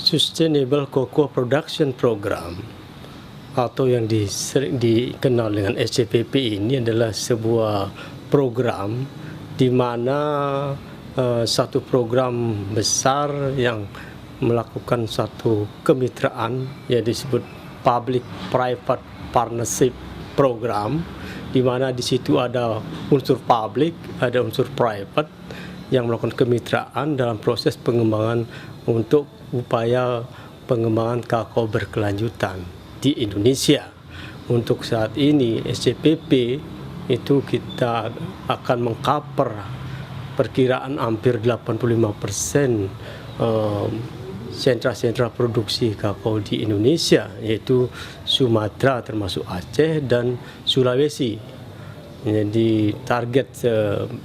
Sustainable Cocoa Production Program atau yang sering dikenal dengan SCPP ini adalah sebuah program di mana satu program besar yang melakukan satu kemitraan yang disebut Public-Private Partnership Program, di mana di situ ada unsur publik, ada unsur private yang melakukan kemitraan dalam proses pengembangan untuk upaya pengembangan kakao berkelanjutan di Indonesia. Untuk saat ini SCPP itu kita akan mengcover perkiraan hampir 85% sentra-sentra produksi kakao di Indonesia, yaitu Sumatera termasuk Aceh dan Sulawesi. Jadi target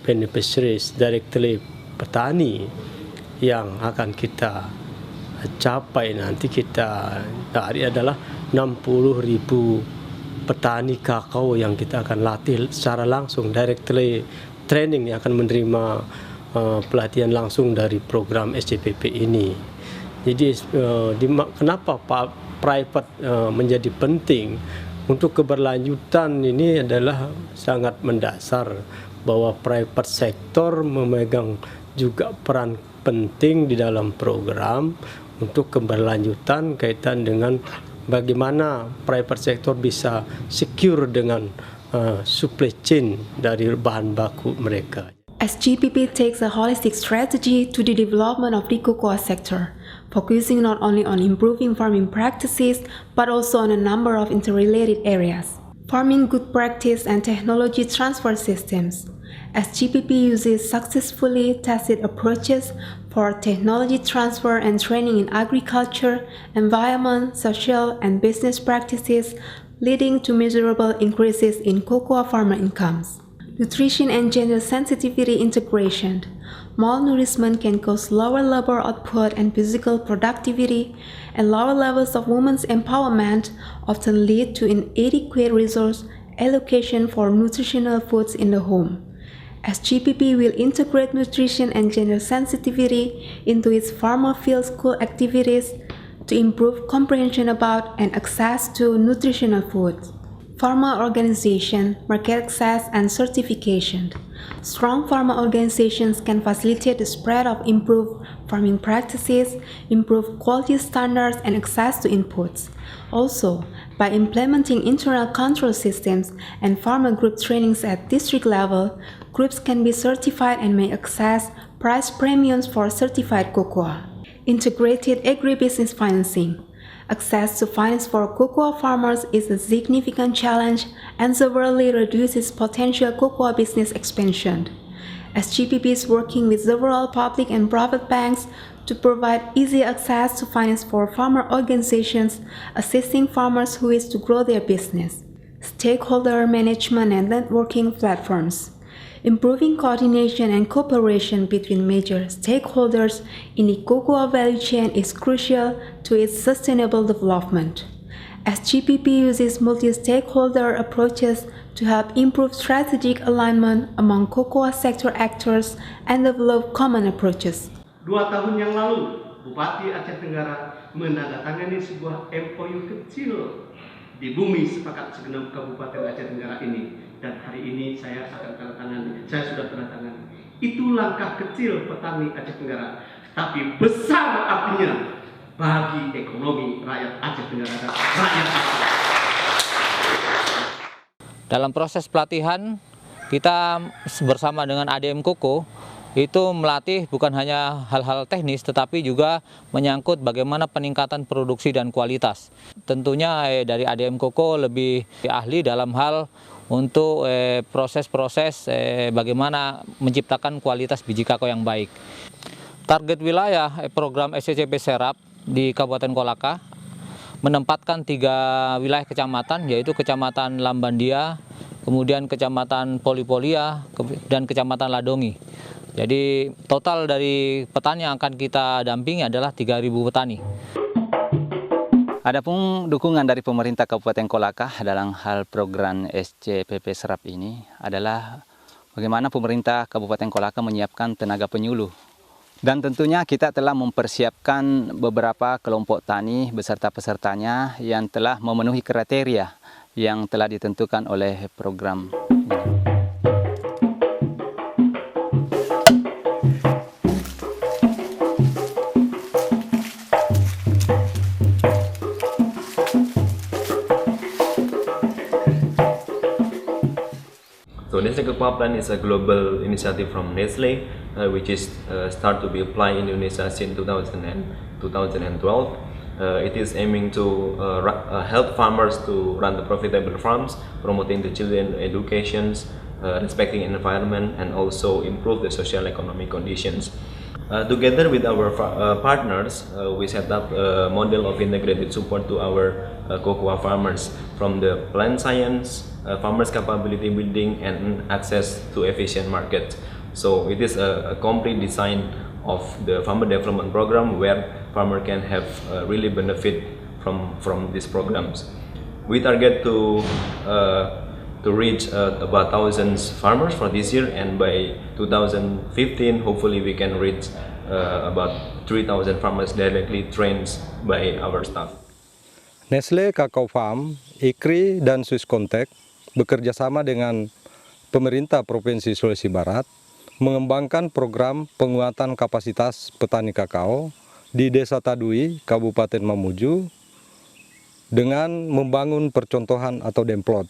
beneficiaries directly petani yang akan kita capai nanti kita dari adalah 60.000 petani kakao yang kita akan latih secara langsung, directly training, yang akan menerima pelatihan langsung dari program SCPP ini. Jadi kenapa private menjadi penting? Untuk keberlanjutan ini adalah sangat mendasar bahwa private sector memegang juga peran penting di dalam program untuk keberlanjutan kaitan dengan bagaimana private sector bisa secure dengan supply chain dari bahan baku mereka. SGPP takes a holistic strategy to the development of the cocoa sector, focusing not only on improving farming practices, but also on a number of interrelated areas. Farming good practice and technology transfer systems. SGPP uses successfully tested approaches for technology transfer and training in agriculture, environment, social, and business practices, leading to measurable increases in cocoa farmer incomes. Nutrition and gender sensitivity integration. Malnourishment can cause lower labor output and physical productivity, and lower levels of women's empowerment often lead to inadequate resource allocation for nutritional foods in the home. SGPP will integrate nutrition and gender sensitivity into its farmer field school activities to improve comprehension about and access to nutritional foods. Farmer organization, market access, and certification. Strong farmer organizations can facilitate the spread of improved farming practices, improve quality standards, and access to inputs. Also, by implementing internal control systems and farmer group trainings at district level, groups can be certified and may access price premiums for certified cocoa. Integrated agribusiness financing. Access to finance for cocoa farmers is a significant challenge and severely reduces potential cocoa business expansion. SGPP is working with several public and private banks to provide easy access to finance for farmer organizations, assisting farmers who wish to grow their business. Stakeholder management and networking platforms. Improving coordination and cooperation between major stakeholders in the cocoa value chain is crucial to its sustainable development. SGPP uses multi-stakeholder approaches to help improve strategic alignment among cocoa sector actors and develop common approaches. 2 tahun yang lalu, Bupati Aceh Tenggara menandatangani sebuah MOU kecil di bumi sepakat segenap Kabupaten Aceh Tenggara ini. Dan hari ini saya akan tanda-tangani, saya sudah tanda tangan. Itu langkah kecil petani Aceh Tenggara, tapi besar artinya bagi ekonomi rakyat Aceh Tenggara dan rakyat Aceh. Dalam proses pelatihan, kita bersama dengan ADM Koko itu melatih bukan hanya hal-hal teknis, tetapi juga menyangkut bagaimana peningkatan produksi dan kualitas. Tentunya dari ADM Koko lebih ahli dalam hal untuk proses-proses bagaimana menciptakan kualitas biji kakao yang baik. Target wilayah program SCCP Serap di Kabupaten Kolaka menempatkan 3 wilayah kecamatan, yaitu Kecamatan Lambandia, kemudian Kecamatan Polipolia, dan Kecamatan Ladongi. Jadi total dari petani yang akan kita dampingi adalah 3.000 petani. Adapun dukungan dari pemerintah Kabupaten Kolaka dalam hal program SCPP Serap ini adalah bagaimana pemerintah Kabupaten Kolaka menyiapkan tenaga penyuluh Dan tentunya kita telah mempersiapkan beberapa kelompok tani beserta pesertanya yang telah memenuhi kriteria yang telah ditentukan oleh program. So Nestle Cocoa Plan is a global initiative from Nestle, which is start to be applied in Indonesia since 2012. It is aiming to help farmers to run the profitable farms, promoting the children educations, respecting environment, and also improve the social economic conditions. Together with our partners, we set up a model of integrated support to our cocoa farmers, from the plant science, farmers capability building, and access to efficient market. So it is a complete design of the farmer development program where farmer can have really benefit from these programs. We target to reach about thousands farmers for this year, and by 2015 hopefully we can reach about 3,000 farmers directly trained by our staff. Nestle Cocoa Farm, IKRI, dan Swiss Contact bekerja sama dengan pemerintah Provinsi Sulawesi Barat mengembangkan program penguatan kapasitas petani kakao di Desa Tadui, Kabupaten Mamuju, dengan membangun percontohan atau demplot,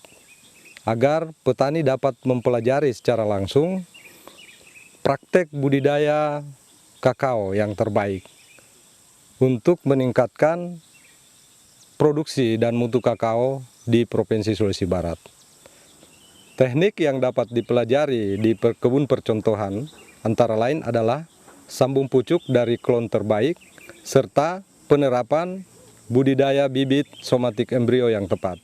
agar petani dapat mempelajari secara langsung praktek budidaya kakao yang terbaik untuk meningkatkan produksi dan mutu kakao di Provinsi Sulawesi Barat. Teknik yang dapat dipelajari di kebun percontohan antara lain adalah sambung pucuk dari klon terbaik serta penerapan budidaya bibit somatik embrio yang tepat.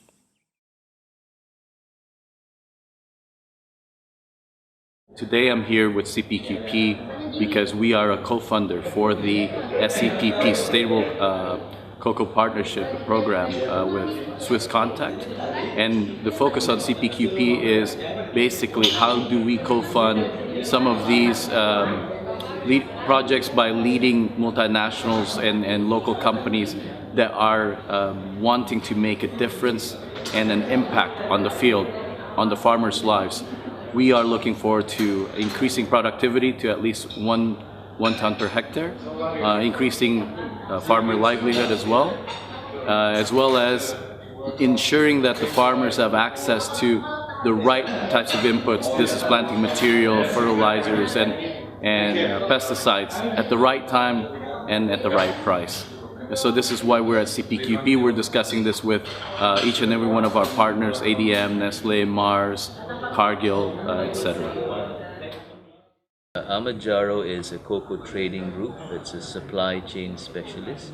Today I'm here with CPQP because we are a co-funder for the SCPP Sustainable Cocoa Partnership Program with Swiss Contact. And the focus on CPQP is basically how do we co-fund some of these lead projects by leading multinationals and local companies that are wanting to make a difference and an impact on the field, on the farmers' lives. We are looking forward to increasing productivity to at least one ton per hectare, increasing farmer livelihood as well as ensuring that the farmers have access to the right types of inputs. This is planting material, fertilizers, and pesticides at the right time and at the right price. So this is why we're at CPQP. We're discussing this with each and every one of our partners, ADM, Nestle, Mars, Cargill, etc. Ahmed Jaro is a cocoa trading group. It's a supply chain specialist,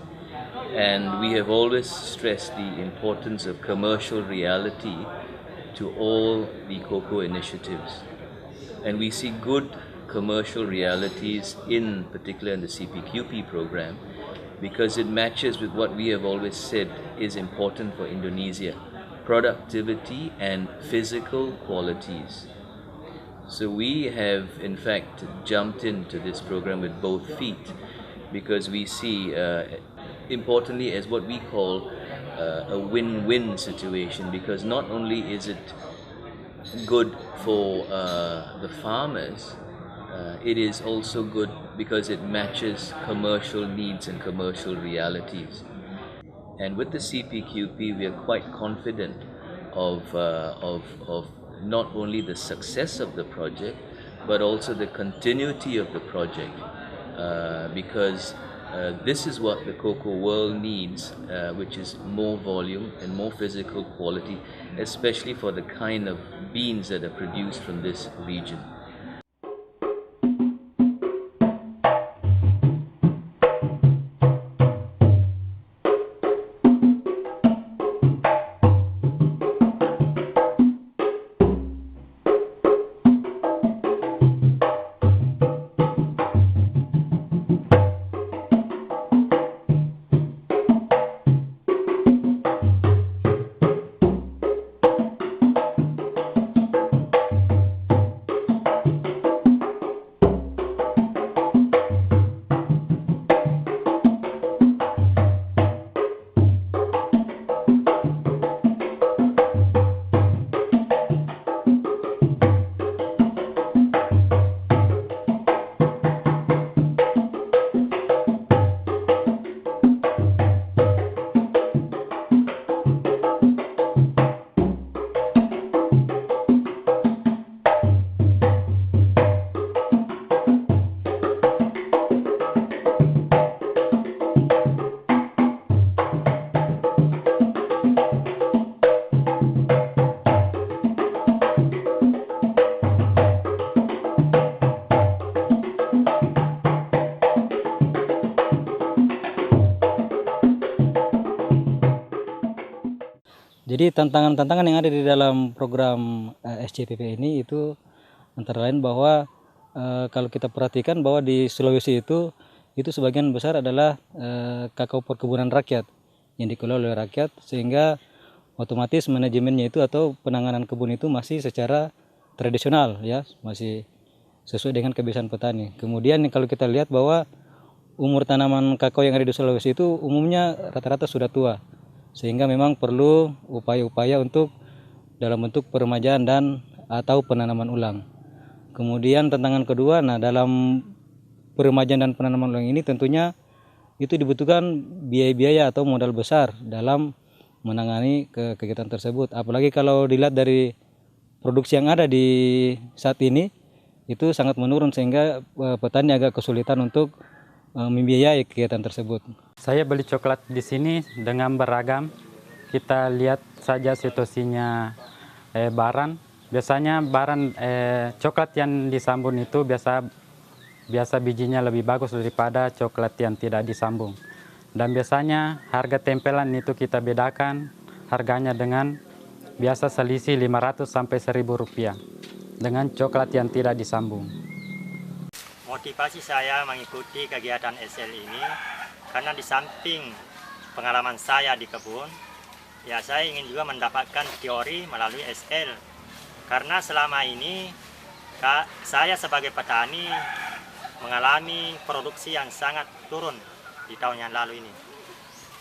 and we have always stressed the importance of commercial reality to all the cocoa initiatives, and we see good commercial realities in particular in the CPQP program, because it matches with what we have always said is important for Indonesia: productivity and physical qualities. So we have in fact jumped into this program with both feet, because we see importantly as what we call a win-win situation, because not only is it good for the farmers, it is also good because it matches commercial needs and commercial realities. And with the CPQP, we are quite confident of not only the success of the project, but also the continuity of the project, because this is what the cocoa world needs, which is more volume and more physical quality, especially for the kind of beans that are produced from this region. Jadi tantangan-tantangan yang ada di dalam program SCPP ini itu antara lain bahwa kalau kita perhatikan bahwa di Sulawesi itu sebagian besar adalah kakao perkebunan rakyat yang dikelola oleh rakyat, sehingga otomatis manajemennya itu atau penanganan kebun itu masih secara tradisional, ya, masih sesuai dengan kebiasaan petani. Kemudian kalau kita lihat bahwa umur tanaman kakao yang ada di Sulawesi itu umumnya rata-rata sudah tua, sehingga memang perlu upaya-upaya untuk dalam bentuk peremajaan dan atau penanaman ulang. Kemudian tantangan kedua, dalam peremajaan dan penanaman ulang ini tentunya itu dibutuhkan biaya-biaya atau modal besar dalam menangani kegiatan tersebut. Apalagi kalau dilihat dari produksi yang ada di saat ini itu sangat menurun, sehingga petani agak kesulitan untuk membiayai kegiatan tersebut. Saya beli coklat di sini dengan beragam. Kita lihat saja situasinya baran. Biasanya baran coklat yang disambung itu biasa bijinya lebih bagus daripada coklat yang tidak disambung. Dan biasanya harga tempelan itu kita bedakan harganya dengan biasa selisih 500 sampai 1.000 rupiah dengan coklat yang tidak disambung. Motivasi saya mengikuti kegiatan SL ini karena di samping pengalaman saya di kebun, ya saya ingin juga mendapatkan teori melalui SL. Karena selama ini saya sebagai petani mengalami produksi yang sangat turun di tahun yang lalu ini.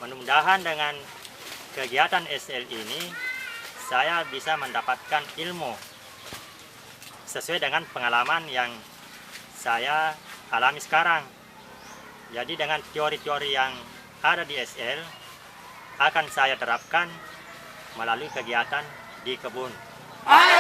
Mudah-mudahan dengan kegiatan SL ini saya bisa mendapatkan ilmu sesuai dengan pengalaman yang saya alami sekarang. Jadi dengan teori-teori yang ada di SL akan saya terapkan melalui kegiatan di kebun. Ayo,